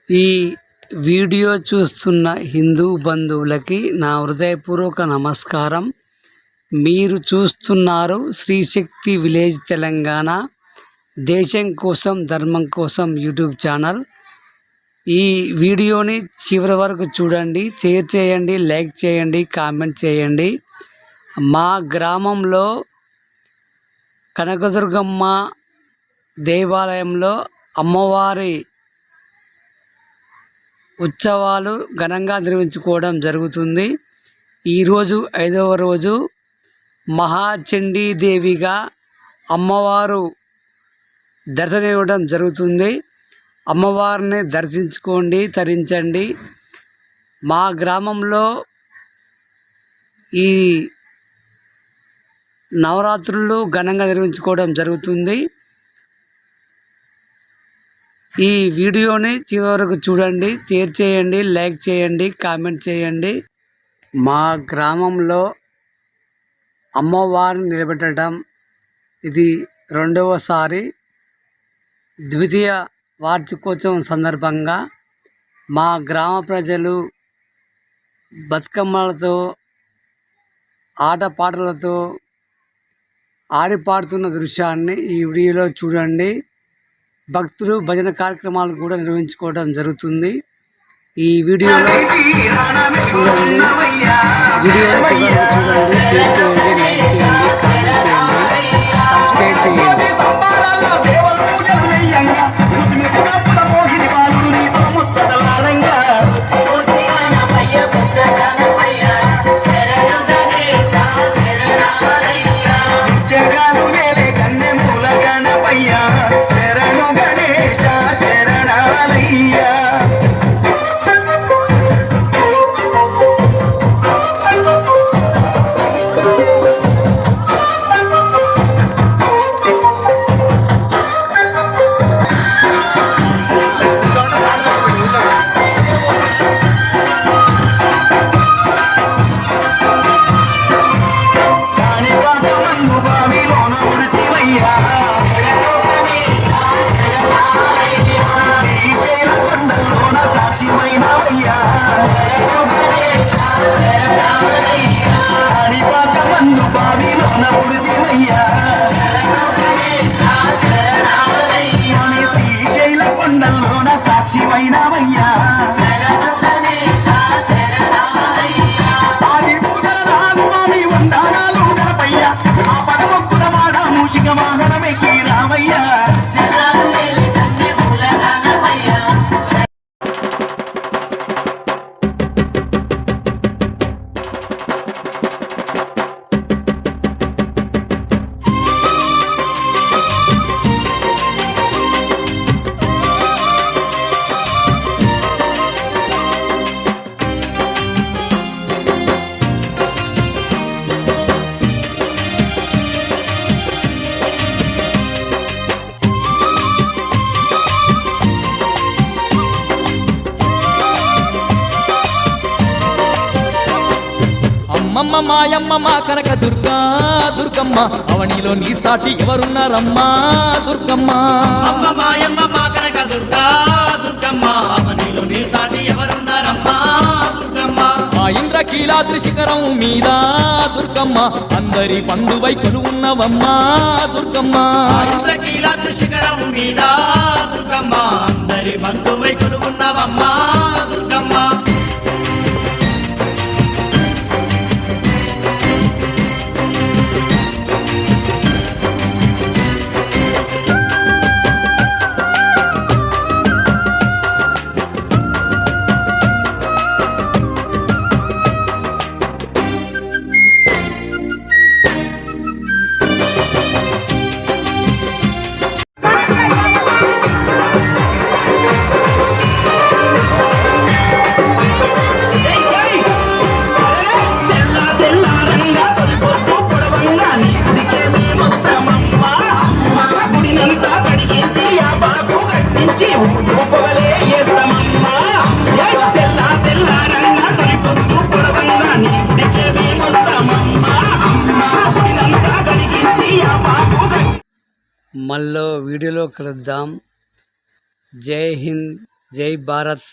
ఈ వీడియో చూస్తున్న హిందూ బంధువులకి నా హృదయపూర్వక నమస్కారం. మీరు చూస్తున్నారు శ్రీశక్తి విలేజ్ తెలంగాణ, దేశం కోసం ధర్మం కోసం యూట్యూబ్ ఛానల్. ఈ వీడియోని చివరి వరకు చూడండి, షేర్ చేయండి, లైక్ చేయండి, కామెంట్ చేయండి. మా గ్రామంలో కనకదుర్గమ్మ దేవాలయంలో అమ్మవారి ఉత్సవాలు ఘనంగా నిర్వహించుకోవడం జరుగుతుంది. ఈరోజు 5వ రోజు మహాచండీదేవిగా అమ్మవారు దర్శనమివ్వడం జరుగుతుంది. అమ్మవారిని దర్శించుకోండి, తరించండి. మా గ్రామంలో ఈ నవరాత్రులు ఘనంగా నిర్వహించుకోవడం జరుగుతుంది. ఈ వీడియోని చివరి వరకు చూడండి, షేర్ చేయండి, లైక్ చేయండి, కామెంట్ చేయండి. మా గ్రామంలో అమ్మవారిని నిలబెట్టడం ఇది 2వసారి. ద్వితీయ వార్షికోత్సవం సందర్భంగా మా గ్రామ ప్రజలు బతుకమ్మలతో ఆటపాటలతో ఆడిపాడుతున్న దృశ్యాన్ని ఈ వీడియోలో చూడండి. భక్తులు భజన కార్యక్రమాలు కూడా నిర్వహించుకోవడం జరుగుతుంది. ఈ వీడియోలో చూడండి, చూడండి, షేర్ చేయండి, లైక్ చేయండి, కామెంట్ చేయండి, సబ్స్క్రైబ్ చేయండి. అమ్మమ్మ మాయమ్మ మా కనక దుర్గమ్మ, అవనిలో నీ సాటి ఎవరున్నారమ్మా దుర్గమ్మ. అమ్మ మాయమ్మ మా కనక దుర్గమ్మ, అవనిలో నీ సాటి ఎవరున్నారమ్మా దుర్గమ్మ. ఆ ఇంద్రకీలాద్రి శిఖరం మీద దుర్గమ్మ, అందరి బంధువై కొలువున్నవమ్మా దుర్గమ్మ. ఇంద్రకీలాద్రి శిఖరం మీద దుర్గమ్మ, అందరి బంధువై కొలువున్నవమ్మా దుర్గమ్మ. మళ్ళీ వీడియోలో కలుద్దాం. జై హింద్, జై భారత్.